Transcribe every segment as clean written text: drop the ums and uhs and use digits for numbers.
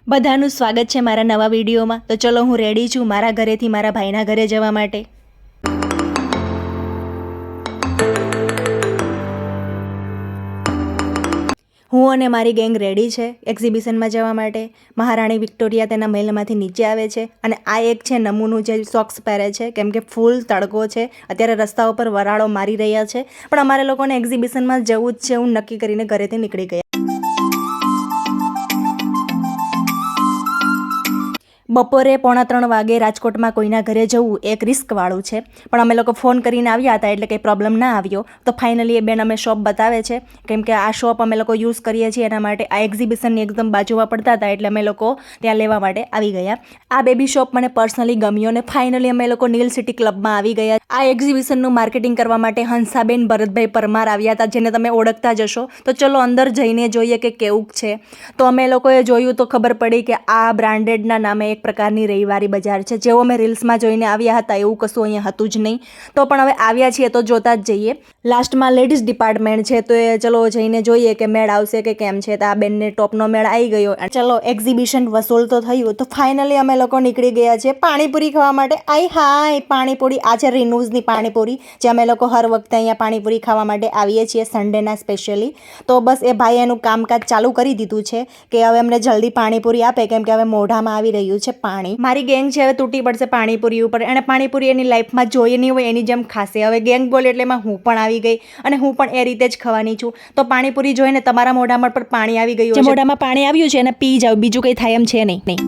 બધાનું સ્વાગત છે મારા નવા વિડીયોમાં। તો ચલો હું રેડી છું મારા ઘરેથી મારા ભાઈના ઘરે જવા માટે। હું અને મારી ગેંગ રેડી છે એક્ઝિબિશનમાં જવા માટે। મહારાણી વિક્ટોરિયા તેના મહેલમાંથી નીચે આવે છે અને આ એક છે નમૂનું જે સોક્સ પહેરે છે કેમ કે ફૂલ તડકો છે। અત્યારે રસ્તા ઉપર વરાળો મારી રહ્યા છે પણ અમારે લોકોને એક્ઝિબિશનમાં જવું જ છે એવું નક્કી કરીને ઘરેથી નીકળી ગયા। બપોરે 2:45 વાગે રાજકોટમાં કોઈના ઘરે જવું એક રિસ્કવાળું છે પણ અમે લોકો ફોન કરીને આવ્યા હતા એટલે કંઈ પ્રોબ્લેમ ના આવ્યો। તો ફાઇનલી એ બેન અમે શોપ બતાવે છે કેમ કે આ શોપ અમે લોકો યુઝ કરીએ છીએ એના માટે આ એક્ઝિબિશનની એકદમ બાજુમાં પડતા હતા એટલે અમે લોકો ત્યાં લેવા માટે આવી ગયા। આ બેબી શોપ મને પર્સનલી ગમ્યો અને ફાઇનલી અમે લોકો નીલ સિટી ક્લબમાં આવી ગયા। આ એક્ઝિબિશનનું માર્કેટિંગ કરવા માટે હંસાબેન ભરતભાઈ પરમાર આવ્યા હતા જેને તમે ઓળખતા જ હશો। તો ચલો અંદર જઈને જોઈએ કે કેવું છે। તો અમે લોકોએ જોયું તો ખબર પડી કે આ બ્રાન્ડેડના નામે એક પ્રકારની રવિવારી બજાર છે। જેવો મેં રીલ્સમાં જોઈને આવ્યા હતા એવું કશું અહીંયા હતું જ નહીં। તો પણ હવે આવ્યા છીએ તો જોતા જ જઈએ। લાસ્ટમાં લેડીઝ ડિપાર્ટમેન્ટ છે તો એ ચલો જઈને જોઈએ કે મેળ આવશે કે કેમ છે। તો આ બેનને ટોપનો મેળ આવી ગયો। ચલો એક્ઝિબિશન વસૂલ તો થયું તો ફાઇનલી અમે લોકો નીકળી ગયા છીએ પાણીપુરી ખાવા માટે। આઈ હાય પાણીપુરી આ છે રીનુઝની પાણીપુરી જે અમે લોકો હર વખતે અહીંયા પાણીપુરી ખાવા માટે આવીએ છીએ સન્ડેના સ્પેશિયલી। તો બસ એ ભાઈ એનું કામકાજ ચાલુ કરી દીધું છે કે હવે અમને જલ્દી પાણીપુરી આપે કેમ કે હવે મોઢામાં આવી રહ્યું છે પાણી। મારી ગેંગ છે હવે તૂટી પડશે પાણીપુરી ઉપર। એણે પાણીપુરી એની લાઈફમાં જોઈ નહીં હોય એની જેમ ખાશે। હવે ગેંગ બોલે એટલે એમાં હું પણ આવી ગઈ અને હું પણ એ રીતે જ ખાવાની છું। તો પાણીપુરી જોઈને તમારા મોઢામાં પણ પાણી આવી ગયું છે। મોઢામાં પાણી આવ્યું છે અને પી જાવ બીજું કંઈ થાય એમ છે નહીં।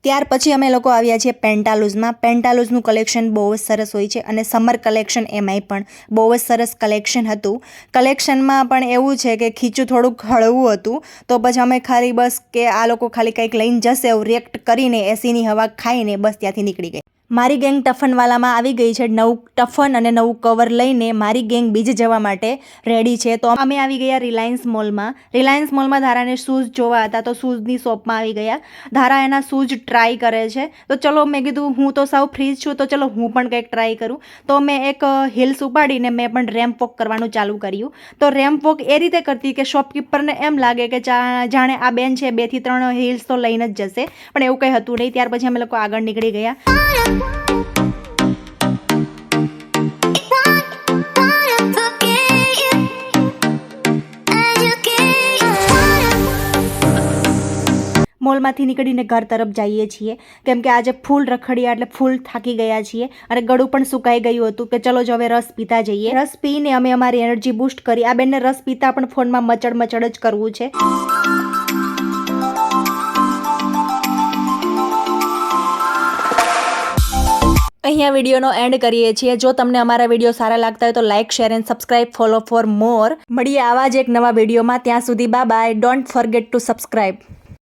ત્યાર પછી અમે લોકો આવ્યા છીએ પેન્ટાલૂઝમાં। પેન્ટાલૂઝનું કલેક્શન બહુ જ સરસ હોય છે અને સમર કલેક્શન એમાંય પણ બહુ જ સરસ કલેક્શન હતું। કલેક્શનમાં પણ એવું છે કે ખીચું થોડુંક હળવું હતું તો પછી અમે ખાલી બસ કે આ લોકો ખાલી કંઈક લઈને જશે એવું રિએક્ટ કરીને એસીની હવા ખાઈને બસ ત્યાંથી નીકળી ગઈ। મારી ગેંગ ટફનવાલામાં આવી ગઈ છે। નવું ટફન અને નવું કવર લઈને મારી ગેંગ બીજે જવા માટે રેડી છે। તો અમે આવી ગયા રિલાયન્સ મોલમાં। રિલાયન્સ મોલમાં ધારાને શૂઝ જોવા હતા તો શૂઝની શોપમાં આવી ગયા। ધારા એના શૂઝ ટ્રાય કરે છે તો ચલો મેં કીધું હું તો સાવ ફ્રી જ છું તો ચલો હું પણ કંઈક ટ્રાય કરું। તો મેં એક હિલ્સ ઉપાડીને મેં પણ રેમ્પ વોક કરવાનું ચાલુ કર્યું। તો રેમ્પ વોક એ રીતે કરતી કે શોપકીપરને એમ લાગે કે જાણે આ બેન છે 2 થી 3 હિલ્સ તો લઈને જ જશે પણ એવું કંઈ હતું નહીં। ત્યાર પછી અમે લોકો આગળ નીકળી ગયા। મોલમાંથી નીકળીને ઘર તરફ જઈએ છીએ કેમ કે આજે ફૂલ રખડ્યા એટલે ફૂલ થાકી ગયા છીએ અને ગળું પણ સુકાઈ ગયું હતું કે ચલો જો હવે રસ પીતા જઈએ। રસ પીને અમે અમારી એનર્જી બૂસ્ટ કરી। આ બેનને રસ પીતા પણ ફોનમાં મચડ જ કરવું છે। અહીંયા વિડીયોનો એન્ડ કરીએ છીએ। જો તમને અમારા વિડીયો સારા લાગતા હોય તો like share and subscribe follow for more. મળીએ આવા જ એક નવા વિડીયોમાં। ત્યાં સુધી bye bye. Don't forget two subscribe.